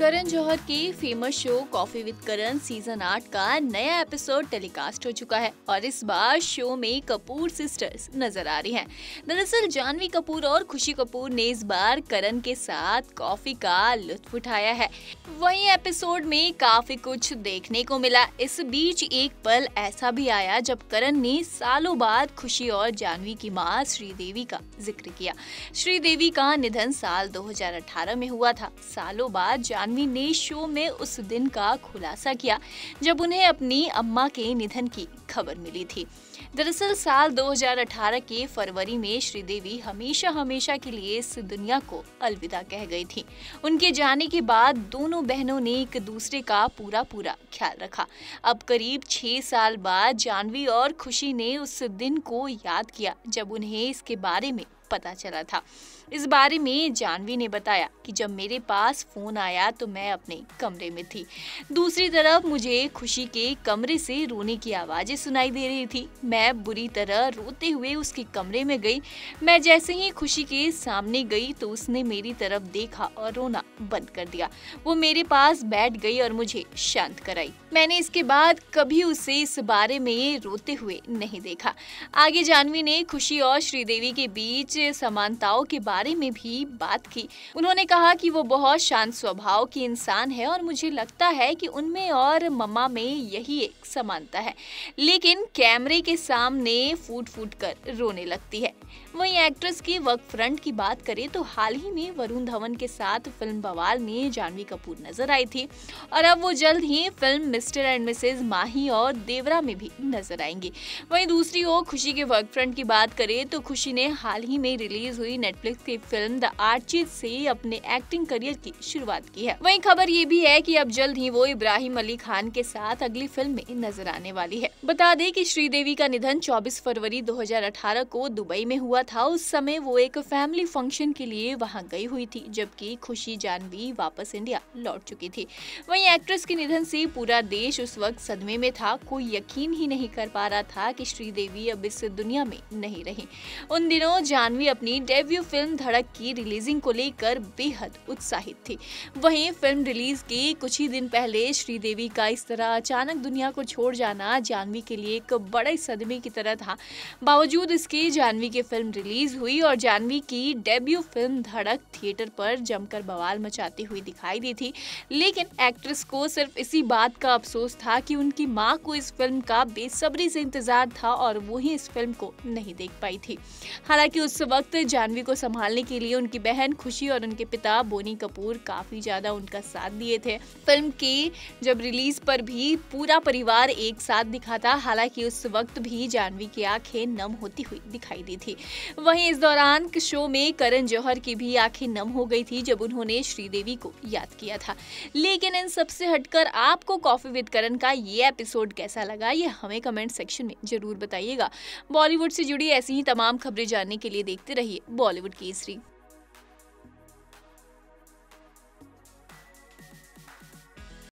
करण जौहर की famous show coffee with Karan season 8 का नया एपिसोड टेलीकास्ट हो चुका है और इस बार शो में कपूर सिस्टर्स नजर आ रही हैं। दरअसल जानवी कपूर और खुशी कपूर ने इस बार करण के साथ कॉफी का लुत्फ उठाया है। वहीं एपिसोड में काफी कुछ देखने को मिला। इस बीच एक पल ऐसा भी आया जब करण ने सालों बाद खुशी और जानवी की मां श्रीदेवी का जिक्र किया। श्रीदेवी का निधन साल 2018 में हुआ था। सालों बाद जानवी ने शो में उस दिन का खुलासा किया जब उन्हें अपनी अम्मा के निधन की खबर मिली थी। दरअसल साल 2018 के फरवरी में श्रीदेवी हमेशा के लिए इस दुनिया को अलविदा कह गई थी। उनके जाने के बाद दोनों बहनों ने एक दूसरे का पूरा ख्याल रखा। अब करीब 6 साल बाद जानवी और खुशी ने उस दिन को याद किया जब उन्हें इसके बारे में पता चला था। इस बारे में जानवी ने बताया कि जब मेरे पास फोन आया तो मैं अपने कमरे में थी। दूसरी तरफ मुझे खुशी के कमरे से रोने की आवाजें सुनाई दे रही थी। मैं बुरी तरह रोते हुए उसके कमरे में गई। मैं जैसे ही खुशी के सामने गई तो उसने मेरी तरफ देखा और रोना बंद कर दिया। वो मेरे पास बैठ गई और मुझे शांत कराई। मैंने इसके बाद कभी उसे इस बारे में रोते हुए नहीं देखा। आगे जानवी ने खुशी और श्रीदेवी के बीच समानताओं के बारे में भी बात की। उन्होंने कहा कि वो बहुत शांत स्वभाव की इंसान है और मुझे लगता है कि उनमें और मम्मा में यही एक समानता है, लेकिन कैमरे के सामने फूट कर रोने लगती है। वहीं एक्ट्रेस की वर्क फ्रंट की बात करें तो हाल ही में वरुण धवन के साथ फिल्म बवाल में जानवी कपूर नजर आई थी और अब वो जल्द ही फिल्म मिस्टर एंड मिसेज माही और देवरा में भी नजर आएंगी। वहीं दूसरी ओर खुशी के वर्क फ्रंट की बात करें तो खुशी ने हाल ही में रिलीज हुई नेटफ्लिक्स की फिल्म द आर्चिज से अपने एक्टिंग करियर की शुरुआत की है। वहीं खबर ये भी है कि अब जल्द ही वो इब्राहिम अली खान के साथ अगली फिल्म में नजर आने वाली है। बता दें कि श्रीदेवी का निधन 24 फरवरी 2018 को दुबई में हुआ था। उस समय वो एक फैमिली फंक्शन के लिए वहां गई हुई थी, जबकि खुशी जानवी वापस इंडिया लौट चुकी थी। वहीं एक्ट्रेस के निधन से पूरा देश उस वक्त सदमे में था। कोई यकीन ही नहीं कर पा रहा था कि श्रीदेवी अब इस दुनिया में नहीं रही। उन दिनों जानवी अपनी डेब्यू फिल्म धड़क की रिलीजिंग को लेकर बेहद उत्साहित थी। वहीं फिल्म रिलीज के कुछ ही दिन पहले श्रीदेवी का इस तरह अचानक दुनिया को छोड़ जाना जानवी के लिए एक बड़े सदमे की तरह था। बावजूद इसके जानवी की फिल्म रिलीज हुई और जानवी की डेब्यू फिल्म धड़क थिएटर पर जमकर बवाल मचाती हुई दिखाई दी थी। लेकिन एक्ट्रेस को सिर्फ इसी बात का अफसोस था कि उनकी मां को इस फिल्म का बेसब्री से इंतजार था और वो ही इस फिल्म को नहीं देख पाई थी। हालांकि उस वक्त जानवी को संभालने के लिए उनकी बहन खुशी और उनके पिता बोनी कपूर काफी ज्यादा उनका साथ दिए थे। फिल्म की जब रिलीज पर भी पूरा परिवार एक साथ दिखा था। हालांकि उस वक्त भी जानवी की आंखें नम होती हुई दिखाई दी थी। वहीं इस दौरान शो में करण जौहर की भी आंखें नम हो गई थी जब उन्होंने श्रीदेवी को याद किया था। लेकिन इन सबसे हटकर आपको कॉफी विद करण का ये एपिसोड कैसा लगा, ये हमें कमेंट सेक्शन में जरूर बताइएगा। बॉलीवुड से जुड़ी ऐसी ही तमाम खबरें जानने के लिए देखते रहिए बॉलीवुड केसरी।